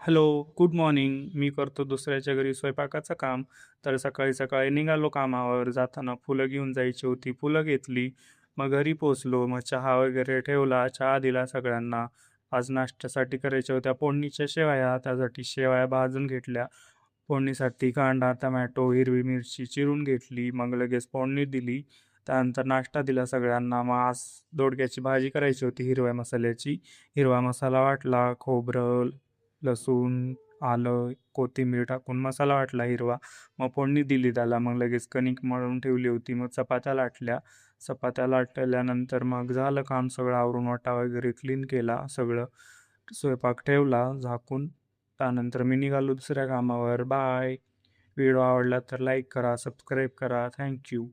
Hello, good morning. मी करतो दुसऱ्याच्या घरी स्वयंपाकाचं काम. तर सकाळी-सकाळी निघालो कामावर. जाताना फुलं घेऊन जायची होती. फुलं घेतली. मग घरी पोहोचलो. मग चहा वगैरे ठेवला. चहा दिला सगळ्यांना. आज नाश्त्यासाठी करायच्या होत्या फोडणीच्या शेवया. त्यासाठी शेवया भाजून घेतल्या. फोडणीसाठी कांदा, टोमॅटो, हिरवी मिरची चिरून घेतली. मग लगेच फोडणी दिली. त्यानंतर नाश्ता दिला सगळ्यांना. मग आज दोडक्याची भाजी करायची होती हिरव्या मसाल्याची. हिरवा मसाला वाटला. खोबरं, लसूण, आलं, कोथिंबीर टाकून मसाला वाटला हिरवा. मग फोडणी दिली त्याला. मग लगेच कणिक मळून ठेवली होती. मग चपात्या लाटल्या. चपात्या लाटल्यानंतर मग झालं काम सगळं आवरून ओटा वगैरे क्लीन केला सगळं. स्वयंपाक ठेवला झाकून. त्यानंतर मी निघालो दुसऱ्या कामावर. बाय. व्हिडिओ आवडला तर लाईक करा, सबस्क्राईब करा. Thank you.